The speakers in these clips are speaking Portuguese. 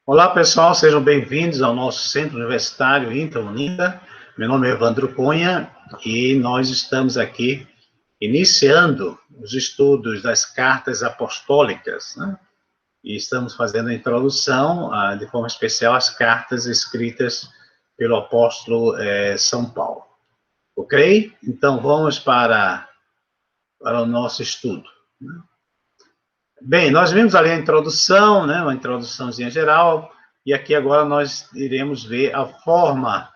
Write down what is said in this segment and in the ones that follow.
Olá, pessoal, sejam bem-vindos ao nosso Centro Universitário Inter-Unida. Meu nome é Evandro Cunha e nós estamos aqui iniciando os estudos das cartas apostólicas, né? E estamos fazendo a introdução, de forma especial, às cartas escritas pelo apóstolo São Paulo. Ok? Então, vamos para o nosso estudo, né? Bem, nós vimos ali a introdução, né, uma introduçãozinha geral, e aqui agora nós iremos ver a forma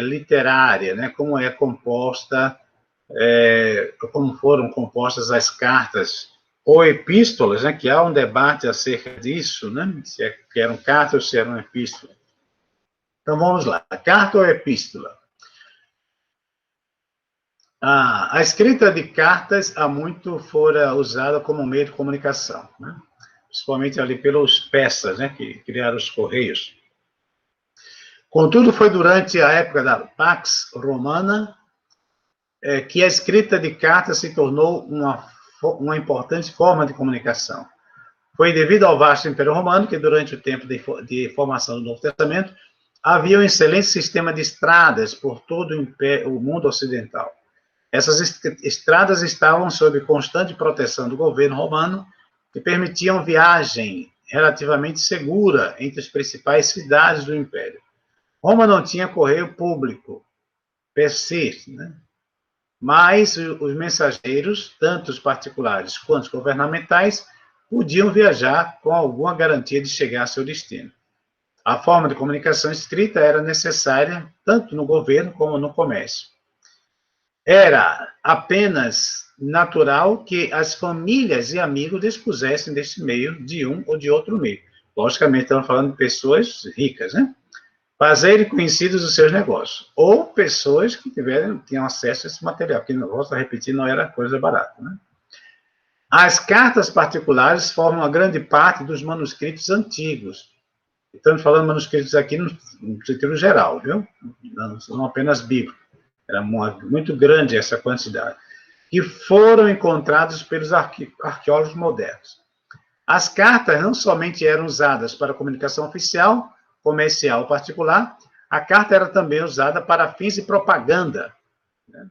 literária, né, como é composta, como foram compostas as cartas ou epístolas, né, que há um debate acerca disso, né, se eram cartas ou se eram epístolas. Então vamos lá, carta ou epístola? A escrita de cartas há muito fora usada como meio de comunicação, né? Principalmente ali pelos persas, né, que criaram os correios. Contudo, foi durante a época da Pax Romana que a escrita de cartas se tornou uma importante forma de comunicação. Foi devido ao vasto Império Romano que, durante o tempo de formação do Novo Testamento, havia um excelente sistema de estradas por todo o mundo ocidental. Essas estradas estavam sob constante proteção do governo romano, que permitiam viagem relativamente segura entre as principais cidades do Império. Roma não tinha correio público, per se, né? Mas os mensageiros, tanto os particulares quanto os governamentais, podiam viajar com alguma garantia de chegar a seu destino. A forma de comunicação escrita era necessária tanto no governo como no comércio. Era apenas natural que as famílias e amigos dispusessem deste meio de um ou de outro meio. Logicamente, estamos falando de pessoas ricas, né? Fazerem conhecidos os seus negócios. Ou pessoas que tinham acesso a esse material, que, volto a repetir, não era coisa barata, né? As cartas particulares formam uma grande parte dos manuscritos antigos. Estamos falando de manuscritos aqui no sentido geral, viu? Não apenas bíblicos. Era muito grande essa quantidade. Que foram encontrados pelos arqueólogos modernos. As cartas não somente eram usadas para comunicação oficial, comercial particular, a carta era também usada para fins de propaganda, né?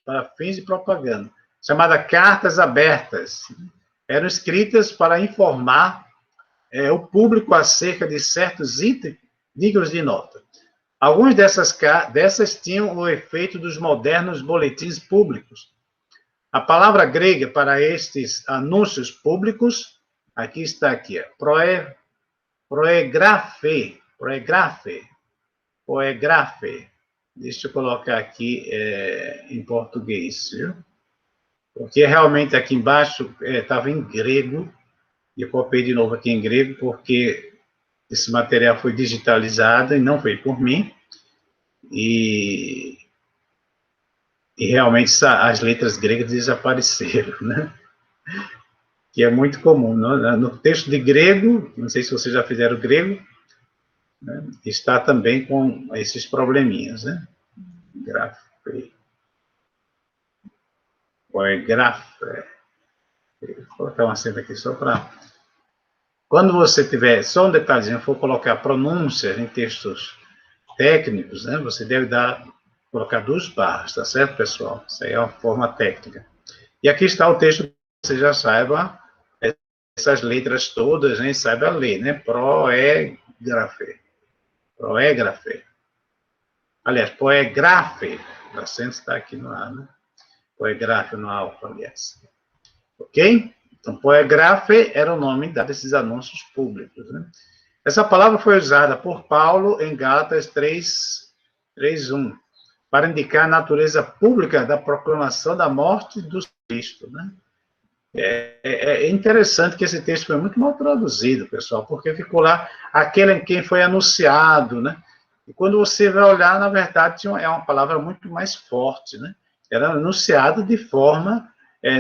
Para fins de propaganda, chamada cartas abertas. Eram escritas para informar o público acerca de certos itens dignos de nota. Algumas dessas tinham o efeito dos modernos boletins públicos. A palavra grega para estes anúncios públicos, aqui está aqui, proegrafe. Deixa eu colocar aqui em português, viu? Porque realmente aqui embaixo estava em grego, e eu copiei de novo aqui em grego, porque esse material foi digitalizado e não foi por mim, e realmente as letras gregas desapareceram, né? Que é muito comum. No texto de grego, não sei se vocês já fizeram grego, né, está também com esses probleminhas, né? Vou colocar uma acento aqui só para... Quando você tiver, só um detalhezinho, for colocar pronúncias em textos técnicos, né, você deve colocar 2 barras, tá certo, pessoal? Isso aí é uma forma técnica. E aqui está o texto, você já saiba essas letras todas, né, saiba ler, né? Proégrafe. Aliás, poegrafe. O acento está aqui no ar, né? Poegrafe no alfa, aliás. Ok? Então, poegrafe era o nome dado a esses anúncios públicos, né? Essa palavra foi usada por Paulo em Gálatas 3:1, para indicar a natureza pública da proclamação da morte do Cristo, né? É interessante que esse texto foi muito mal traduzido, pessoal, porque ficou lá aquele em quem foi anunciado, né? E quando você vai olhar, na verdade, é uma palavra muito mais forte, né? Era anunciado de forma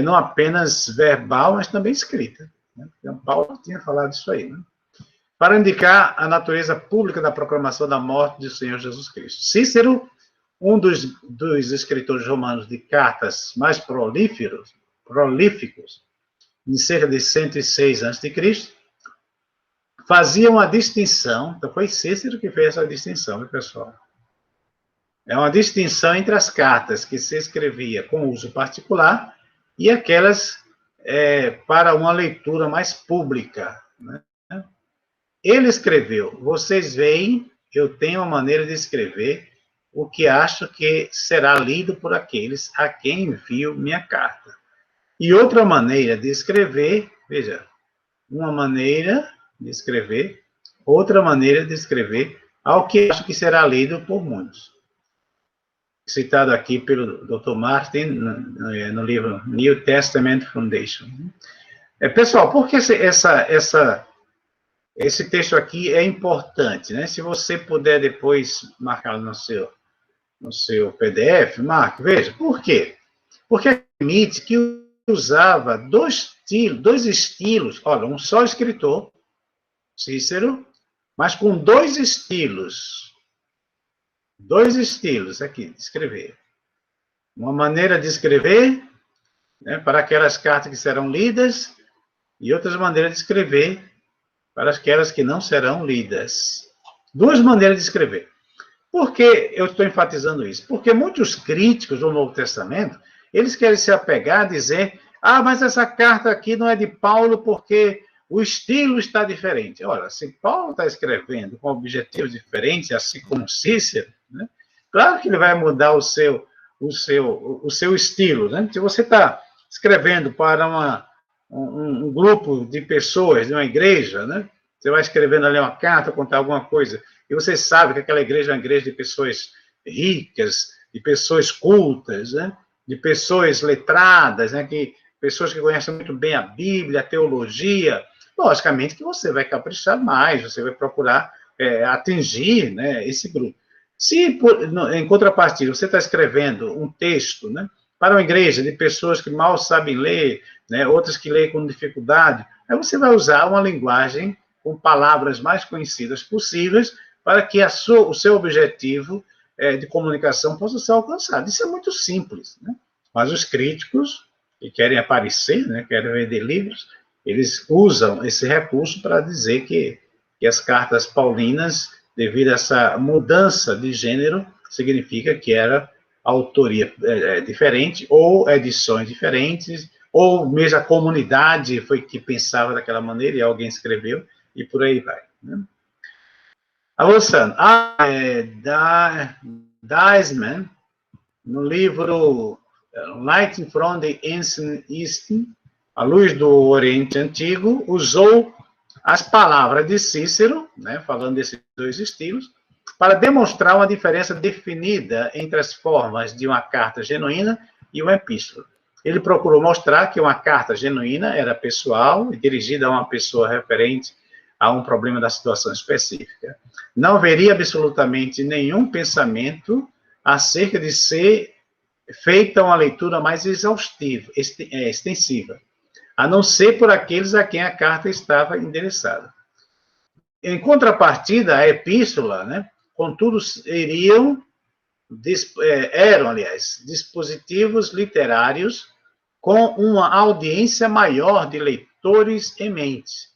não apenas verbal, mas também escrita, né? Então, Paulo tinha falado isso aí, né? Para indicar a natureza pública da proclamação da morte do Senhor Jesus Cristo. Cícero, um dos escritores romanos de cartas mais prolíficos, em cerca de 106 a.C., fazia uma distinção, então foi Cícero que fez essa distinção, viu, pessoal? É uma distinção entre as cartas que se escrevia com uso particular e aquelas para uma leitura mais pública, né? Ele escreveu: vocês veem, eu tenho uma maneira de escrever o que acho que será lido por aqueles a quem envio minha carta. E outra maneira de escrever, veja, uma maneira de escrever, outra maneira de escrever ao que acho que será lido por muitos. Citado aqui pelo Dr. Martin no livro New Testament Foundation. Pessoal, por que esse texto aqui é importante, né? Se você puder depois marcar no seu PDF, marque, veja, por quê? Porque admite que usava dois estilos, olha, um só escritor, Cícero, mas com dois estilos aqui, de escrever. Uma maneira de escrever, né, para aquelas cartas que serão lidas, e outras maneiras de escrever para aquelas que não serão lidas. Duas maneiras de escrever. Por que eu estou enfatizando isso? Porque muitos críticos do Novo Testamento, eles querem se apegar a dizer, mas essa carta aqui não é de Paulo porque o estilo está diferente. Ora, se Paulo está escrevendo com objetivos diferentes, assim como Cícero, né, claro que ele vai mudar o seu estilo. Né? Se você está escrevendo para um grupo de pessoas, de uma igreja, né? Você vai escrevendo ali uma carta, contar alguma coisa, e você sabe que aquela igreja é uma igreja de pessoas ricas, de pessoas cultas, né? De pessoas letradas, né? Pessoas que conhecem muito bem a Bíblia, a teologia. Logicamente que você vai caprichar mais, você vai procurar atingir, né, esse grupo. Se, em contrapartida, você está escrevendo um texto, né, para uma igreja de pessoas que mal sabem ler, né, outras que leem com dificuldade, aí você vai usar uma linguagem com palavras mais conhecidas possíveis para que o seu objetivo de comunicação possa ser alcançado. Isso é muito simples, né? Mas os críticos que querem aparecer, né, querem vender livros, eles usam esse recurso para dizer que as cartas paulinas, devido a essa mudança de gênero, significa que era autoria diferente, ou edições diferentes, ou mesmo a comunidade foi que pensava daquela maneira e alguém escreveu, e por aí vai. Né? Avançando. Deisman, no livro Light from the Ancient East, A Luz do Oriente Antigo, usou as palavras de Cícero, né, falando desses dois estilos, para demonstrar uma diferença definida entre as formas de uma carta genuína e uma epístola. Ele procurou mostrar que uma carta genuína era pessoal e dirigida a uma pessoa referente a um problema da situação específica. Não haveria absolutamente nenhum pensamento acerca de ser feita uma leitura mais exaustiva, extensiva, a não ser por aqueles a quem a carta estava endereçada. Em contrapartida, a epístola, né, contudo, eram, aliás, dispositivos literários com uma audiência maior de leitores em mente.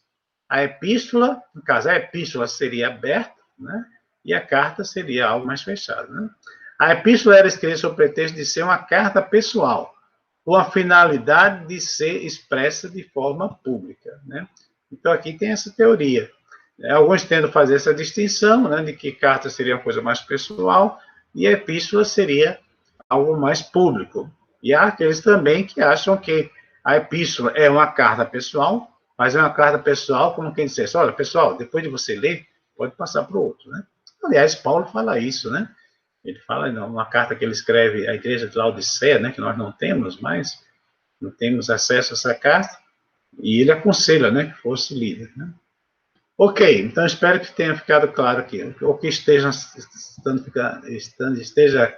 A epístola, no caso, a epístola seria aberta, né, e a carta seria algo mais fechado. Né? A epístola era escrita sob pretexto de ser uma carta pessoal, com a finalidade de ser expressa de forma pública. Né? Então, aqui tem essa teoria. Alguns tentam fazer essa distinção, né, de que carta seria uma coisa mais pessoal e a epístola seria algo mais público. E há aqueles também que acham que a epístola é uma carta pessoal, mas é uma carta pessoal como quem dissesse, olha, pessoal, depois de você ler, pode passar para o outro. Né? Aliás, Paulo fala isso, né? Ele fala uma carta que ele escreve à igreja de Laodiceia, né, que nós não temos acesso a essa carta, e ele aconselha, né, que fosse lida. Né? Ok, então espero que tenha ficado claro aqui, ou que esteja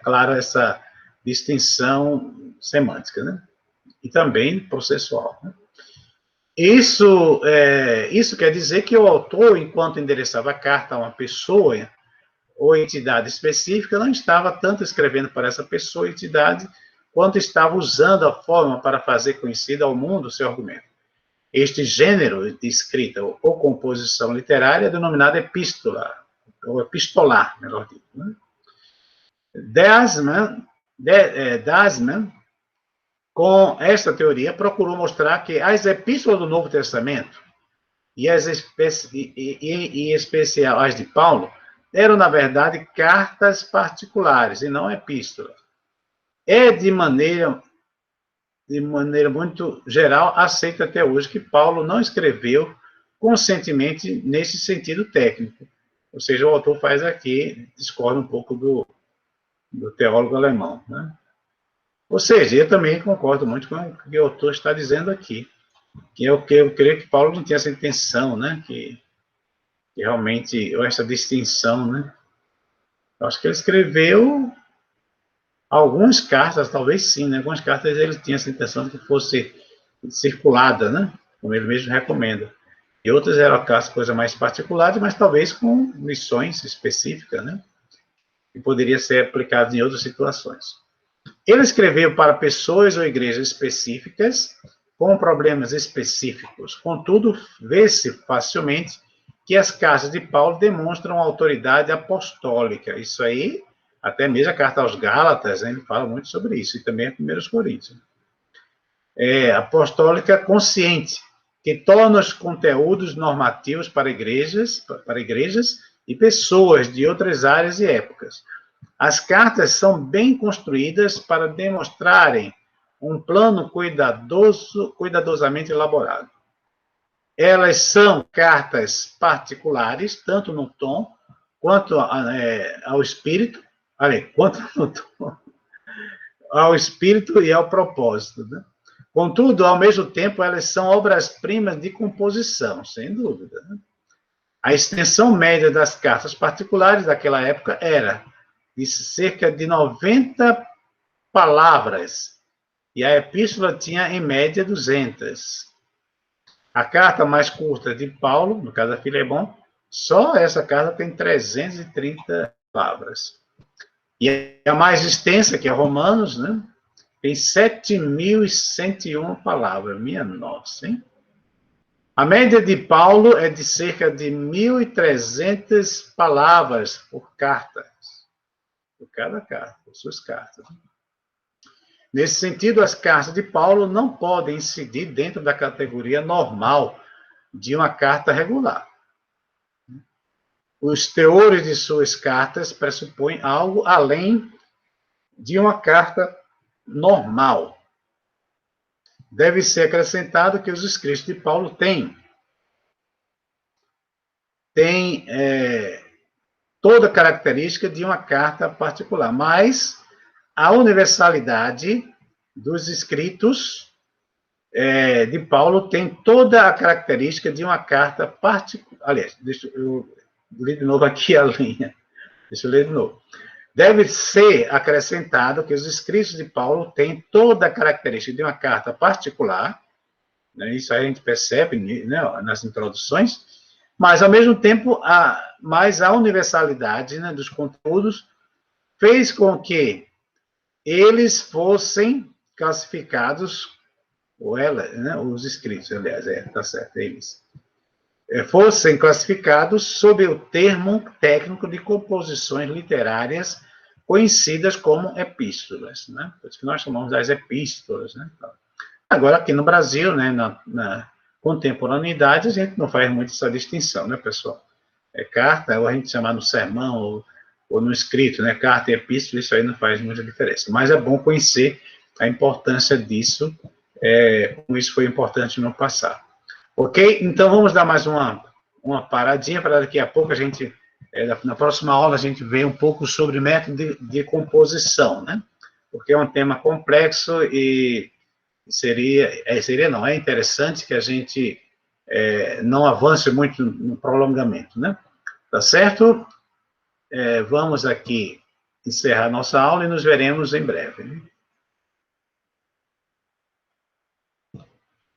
claro essa distinção semântica, né? E também processual. Né? Isso quer dizer que o autor, enquanto endereçava a carta a uma pessoa ou entidade específica, não estava tanto escrevendo para essa pessoa ou entidade, quanto estava usando a forma para fazer conhecido ao mundo o seu argumento. Este gênero de escrita ou composição literária é denominado epístola, ou epistolar, melhor dito. Né? Dasman, com esta teoria, procurou mostrar que as epístolas do Novo Testamento, e em especial as de Paulo, eram, na verdade, cartas particulares, e não epístolas. É de maneira muito geral, aceita até hoje que Paulo não escreveu conscientemente nesse sentido técnico. Ou seja, o autor faz aqui, discorda um pouco do teólogo alemão. Né? Ou seja, eu também concordo muito com o que o autor está dizendo aqui, que eu creio que Paulo não tinha essa intenção, né? que realmente, ou essa distinção, né? Eu acho que ele escreveu algumas cartas, talvez sim, né? Algumas cartas ele tinha essa intenção de que fosse circulada, né? Como ele mesmo recomenda. E outras eram coisas mais particulares, mas talvez com missões específicas, né? Que poderia ser aplicado em outras situações. Ele escreveu para pessoas ou igrejas específicas, com problemas específicos. Contudo, vê-se facilmente que as cartas de Paulo demonstram autoridade apostólica. Isso aí, até mesmo a carta aos Gálatas, né, ele fala muito sobre isso, e também a 1 Coríntios. Apostólica consciente, que torna os conteúdos normativos para igrejas e pessoas de outras áreas e épocas. As cartas são bem construídas para demonstrarem um plano cuidadosamente elaborado. Elas são cartas particulares, tanto no tom quanto ao espírito, ao espírito e ao propósito. Né? Contudo, ao mesmo tempo, elas são obras-primas de composição, sem dúvida. Né? A extensão média das cartas particulares daquela época era de cerca de 90 palavras, e a epístola tinha, em média, 200. A carta mais curta de Paulo, no caso a Filemon, só essa carta tem 330 palavras. E a mais extensa, que é Romanos, né, tem 7.101 palavras. Minha nossa, hein? A média de Paulo é de cerca de 1.300 palavras por carta. Por cada carta, por suas cartas. Nesse sentido, as cartas de Paulo não podem incidir dentro da categoria normal de uma carta regular. Os teores de suas cartas pressupõem algo além de uma carta normal. Deve ser acrescentado que os escritos de Paulo têm toda a característica de uma carta particular, mas a universalidade dos escritos de Paulo tem toda a característica de uma carta particular. Aliás, deixa eu ler de novo aqui a linha. Deixa eu ler de novo. Deve ser acrescentado que os escritos de Paulo têm toda a característica de uma carta particular, né? Isso aí a gente percebe, né, nas introduções, mas, ao mesmo tempo, a universalidade, né, dos conteúdos fez com que eles fossem classificados, ou ela, né, os escritos, aliás, tá certo, eles, fossem classificados sob o termo técnico de composições literárias conhecidas como epístolas, né? Por isso que nós chamamos das epístolas, né? Agora, aqui no Brasil, né, na contemporaneidade, a gente não faz muito essa distinção, né, pessoal? Carta, ou a gente chama no sermão, ou no escrito, né? Carta e epístola, isso aí não faz muita diferença. Mas é bom conhecer a importância disso, como isso foi importante no passado. Ok? Então, vamos dar mais uma paradinha para daqui a pouco a gente, na próxima aula, a gente ver um pouco sobre método de composição, né? Porque é um tema complexo e é interessante que a gente não avance muito no prolongamento, né? Tá certo? Vamos aqui encerrar nossa aula e nos veremos em breve. Né?